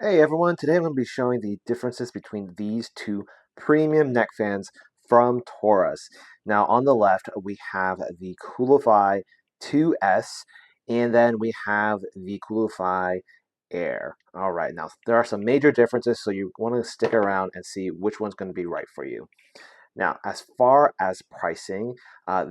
Hey everyone, today I'm going to be showing the differences between these two premium neck fans from TORRAS. Now on the left we have the COOLiFY 2S and then we have the COOLiFY Air. Alright, now there are some major differences, so you want to stick around and see which one's going to be right for you. Now, as far as pricing,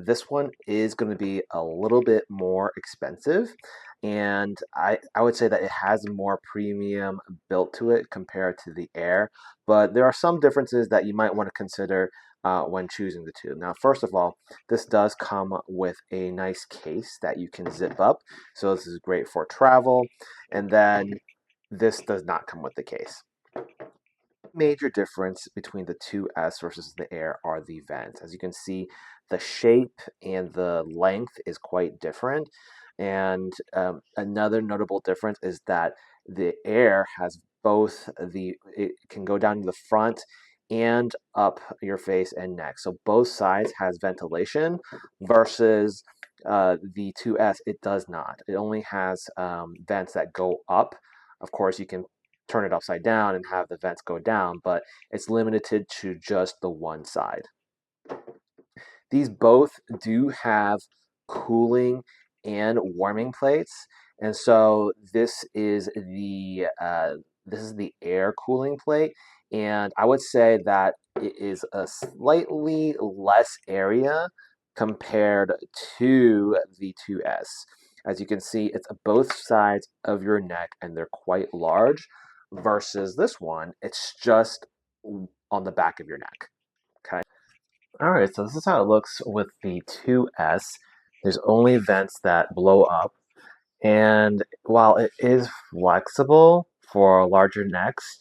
this one is going to be a little bit more expensive, and I would say that it has more premium built to it compared to the Air, but there are some differences that you might want to consider when choosing the two. Now, first of all, this does come with a nice case that you can zip up, so this is great for travel, and then this does not come with the case. Major difference between the 2S versus the Air are the vents. As you can see, the shape and the length is quite different. And another notable difference is that the Air has it can go down to the front and up your face and neck. So both sides has ventilation versus the 2S, it does not. It only has vents that go up. Of course, you can turn it upside down and have the vents go down, but it's limited to just the one side. These both do have cooling and warming plates, and so this is the air cooling plate, and I would say that it is a slightly less area compared to the 2S. As you can see, it's both sides of your neck, and they're quite large, versus this one, it's just on the back of your neck. Okay. All right, so this is how it looks with the 2S. There's only vents that blow up, and while it is flexible for larger necks,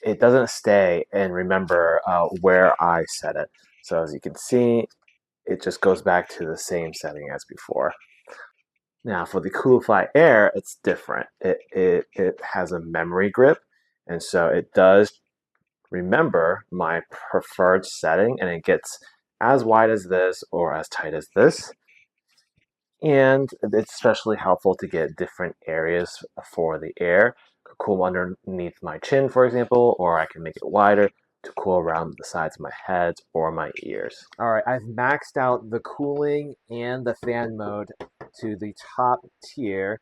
it doesn't stay and remember where I set it. So as you can see, it just goes back to the same setting as before. Now for the COOLiFY Air, it's different. It has a memory grip, and so it does remember my preferred setting, and it gets as wide as this or as tight as this. And it's especially helpful to get different areas for the air. Could cool underneath my chin, for example, or I can make it wider to cool around the sides of my head or my ears. All right, I've maxed out the cooling and the fan mode to the top tier.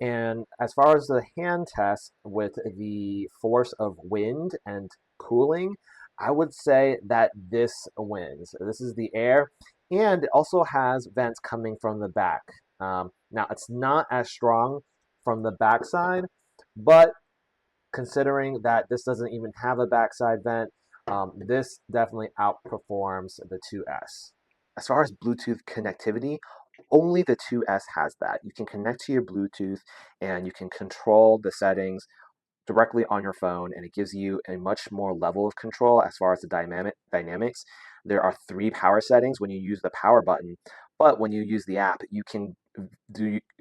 And as far as the hand test with the force of wind and cooling, I would say that this wins. This is the Air, and it also has vents coming from the back. Now, it's not as strong from the backside, but considering that this doesn't even have a backside vent, this definitely outperforms the 2S. As far as Bluetooth connectivity, only the 2S has that. You can connect to your Bluetooth and you can control the settings directly on your phone, and it gives you a much more level of control as far as the dynamics. There are three power settings when you use the power button, but when you use the app, you can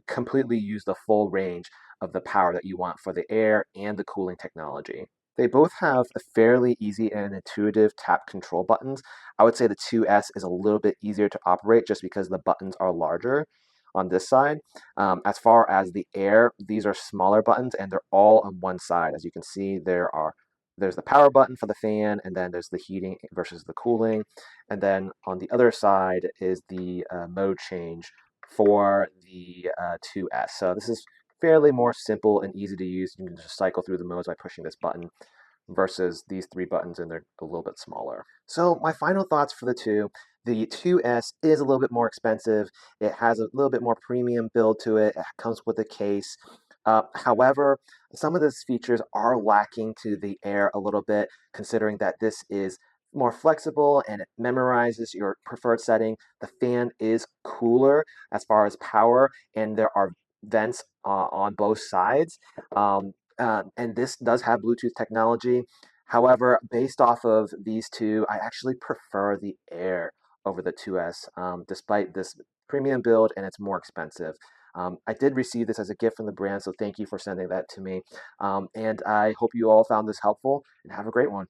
completely use the full range of the power that you want for the air and the cooling technology. They both have a fairly easy and intuitive tap control buttons. I would say the 2S is a little bit easier to operate just because the buttons are larger on this side. As far as the air, these are smaller buttons and they're all on one side. As you can see, there's the power button for the fan, and then there's the heating versus the cooling. And then on the other side is the mode change for the 2S. So this is fairly more simple and easy to use. You can just cycle through the modes by pushing this button versus these three buttons, and they're a little bit smaller. So my final thoughts for the 2S is a little bit more expensive. It has a little bit more premium build to it. It comes with a case. However, some of these features are lacking to the Air a little bit, considering that this is more flexible and it memorizes your preferred setting. The fan is cooler as far as power, and there are vents on both sides. And this does have Bluetooth technology. However, based off of these two, I actually prefer the Air over the 2S, despite this premium build and it's more expensive. I did receive this as a gift from the brand, so thank you for sending that to me. And I hope you all found this helpful and have a great one.